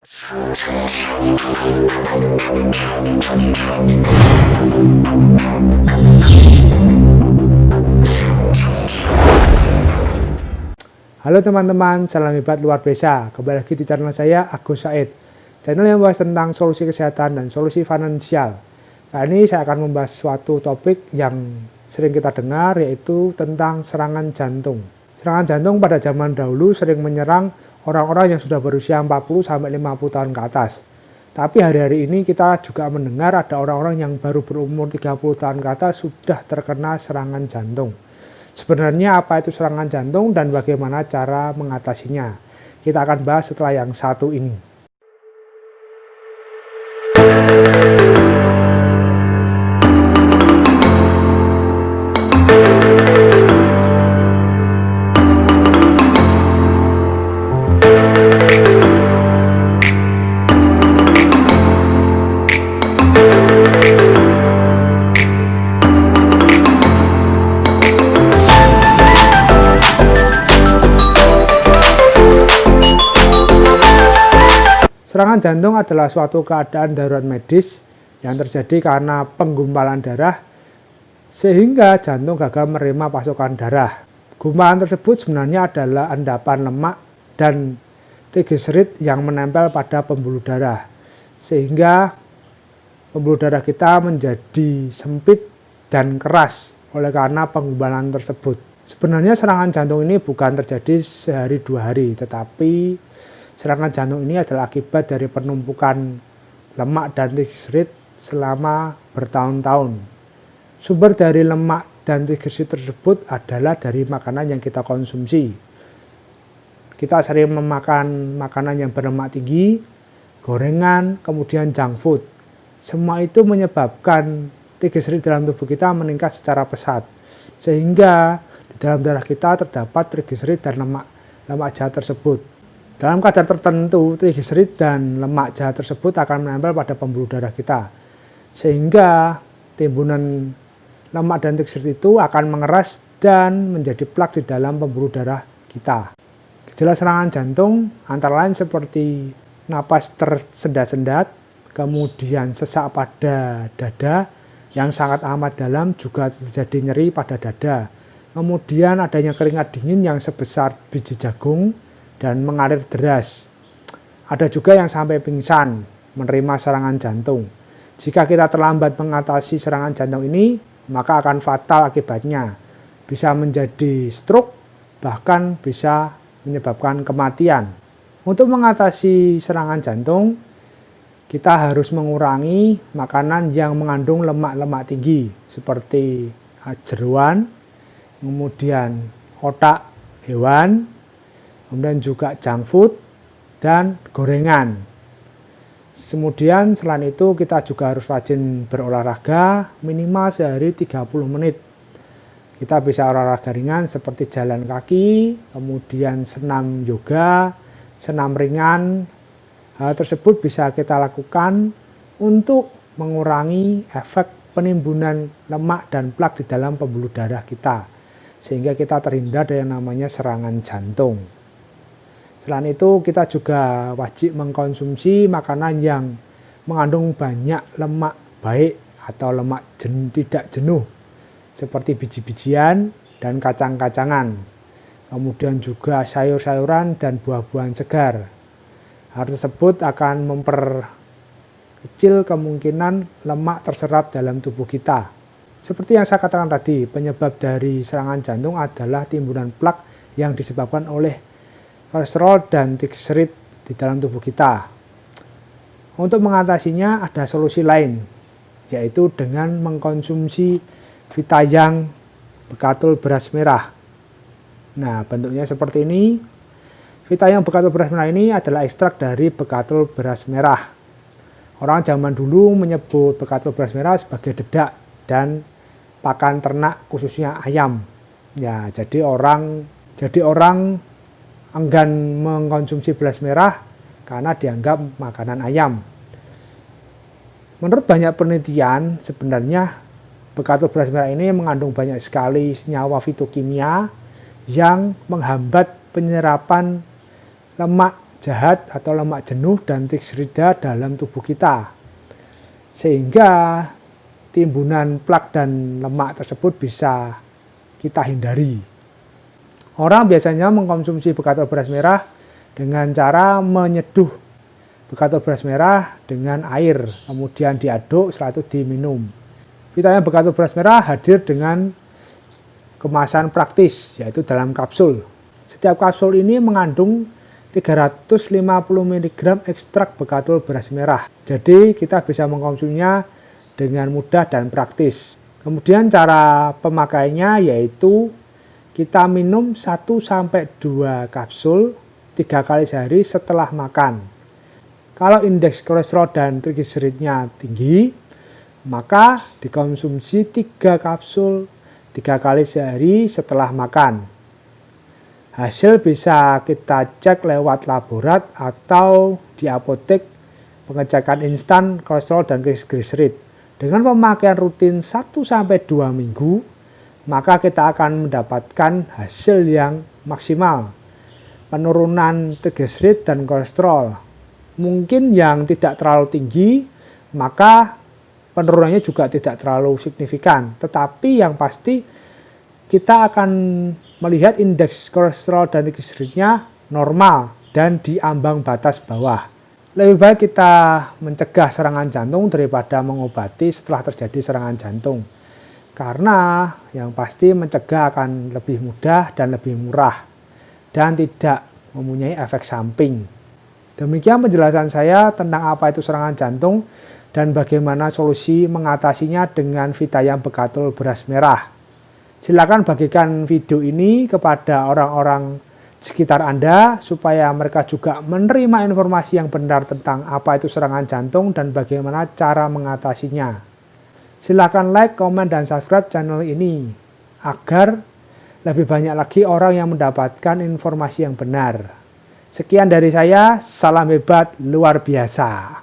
Halo teman-teman, salam hebat luar biasa. Kembali lagi di channel saya, Agus Said. Channel yang membahas tentang solusi kesehatan dan solusi finansial. Kali ini saya akan membahas suatu topik yang sering kita dengar, yaitu tentang serangan jantung. Serangan jantung pada zaman dahulu sering menyerang orang-orang yang sudah berusia 40-50 tahun ke atas. Tapi hari-hari ini kita juga mendengar ada orang-orang yang baru berumur 30 tahun ke atas sudah terkena serangan jantung. Sebenarnya apa itu serangan jantung dan bagaimana cara mengatasinya? Kita akan bahas setelah yang satu ini. Serangan jantung adalah suatu keadaan darurat medis yang terjadi karena penggumpalan darah sehingga jantung gagal menerima pasokan darah. Gumpalan tersebut sebenarnya adalah endapan lemak dan trigliserid yang menempel pada pembuluh darah sehingga pembuluh darah kita menjadi sempit dan keras oleh karena penggumpalan tersebut. Sebenarnya serangan jantung ini bukan terjadi sehari dua hari, tetapi serangan jantung ini adalah akibat dari penumpukan lemak dan trigliserid selama bertahun-tahun. Sumber dari lemak dan trigliserid tersebut adalah dari makanan yang kita konsumsi. Kita sering memakan makanan yang berlemak tinggi, gorengan, kemudian junk food. Semua itu menyebabkan trigliserid dalam tubuh kita meningkat secara pesat. Sehingga di dalam darah kita terdapat trigliserid dan lemak jahat tersebut. Dalam kadar tertentu, trigliserid dan lemak jahat tersebut akan menempel pada pembuluh darah kita. Sehingga timbunan lemak dan trigliserid itu akan mengeras dan menjadi plak di dalam pembuluh darah kita. Gejala serangan jantung antara lain seperti napas tersendat-sendat, kemudian sesak pada dada yang sangat amat dalam, juga terjadi nyeri pada dada. Kemudian adanya keringat dingin yang sebesar biji jagung dan mengalir deras. Ada juga yang sampai pingsan menerima serangan jantung. Jika kita terlambat mengatasi serangan jantung ini, maka akan fatal akibatnya. Bisa menjadi stroke, bahkan bisa menyebabkan kematian. Untuk mengatasi serangan jantung, kita harus mengurangi makanan yang mengandung lemak-lemak tinggi, seperti jeroan, kemudian otak hewan, kemudian juga junk food dan gorengan. Kemudian selain itu kita juga harus rajin berolahraga minimal sehari 30 menit. Kita bisa olahraga ringan seperti jalan kaki, kemudian senam yoga, senam ringan. Hal tersebut bisa kita lakukan untuk mengurangi efek penimbunan lemak dan plak di dalam pembuluh darah kita, sehingga kita terhindar dari yang namanya serangan jantung. Selain itu, kita juga wajib mengkonsumsi makanan yang mengandung banyak lemak baik atau lemak tidak jenuh, seperti biji-bijian dan kacang-kacangan. Kemudian juga sayur-sayuran dan buah-buahan segar. Hal tersebut akan memperkecil kemungkinan lemak terserap dalam tubuh kita. Seperti yang saya katakan tadi, penyebab dari serangan jantung adalah timbunan plak yang disebabkan oleh kolesterol dan trigliserid di dalam tubuh kita. Untuk mengatasinya ada solusi lain, yaitu dengan mengkonsumsi Vitayang bekatul beras merah. Nah, bentuknya seperti ini. Vitayang bekatul beras merah ini adalah ekstrak dari bekatul beras merah. Orang zaman dulu menyebut bekatul beras merah sebagai dedak dan pakan ternak, khususnya ayam. Ya, jadi orang enggan mengkonsumsi beras merah karena dianggap makanan ayam. Menurut banyak penelitian, sebenarnya bekatul beras merah ini mengandung banyak sekali senyawa fitokimia yang menghambat penyerapan lemak jahat atau lemak jenuh dan trigliserida dalam tubuh kita. Sehingga timbunan plak dan lemak tersebut bisa kita hindari. Orang biasanya mengkonsumsi bekatul beras merah dengan cara menyeduh bekatul beras merah dengan air, kemudian diaduk setelah itu diminum. Vitamin bekatul beras merah hadir dengan kemasan praktis, yaitu dalam kapsul. Setiap kapsul ini mengandung 350 mg ekstrak bekatul beras merah. Jadi kita bisa mengkonsumsinya dengan mudah dan praktis. Kemudian cara pemakaiannya yaitu kita minum 1-2 kapsul 3 kali sehari setelah makan. Kalau indeks kolesterol dan trigliseridnya tinggi, maka dikonsumsi 3 kapsul 3 kali sehari setelah makan. Hasil bisa kita cek lewat laborat atau di apotek pengecekan instan kolesterol dan trigliserid. Dengan pemakaian rutin 1-2 minggu, maka kita akan mendapatkan hasil yang maksimal. Penurunan trigliserid dan kolesterol. Mungkin yang tidak terlalu tinggi, maka penurunannya juga tidak terlalu signifikan. Tetapi yang pasti kita akan melihat indeks kolesterol dan trigliseridnya normal dan di ambang batas bawah. Lebih baik kita mencegah serangan jantung daripada mengobati setelah terjadi serangan jantung. Karena yang pasti mencegah akan lebih mudah dan lebih murah dan tidak mempunyai efek samping. Demikian penjelasan saya tentang apa itu serangan jantung dan bagaimana solusi mengatasinya dengan vitamin bekatul beras merah. Silakan bagikan video ini kepada orang-orang sekitar Anda supaya mereka juga menerima informasi yang benar tentang apa itu serangan jantung dan bagaimana cara mengatasinya. Silakan like, komen, dan subscribe channel ini agar lebih banyak lagi orang yang mendapatkan informasi yang benar. Sekian dari saya, salam hebat luar biasa.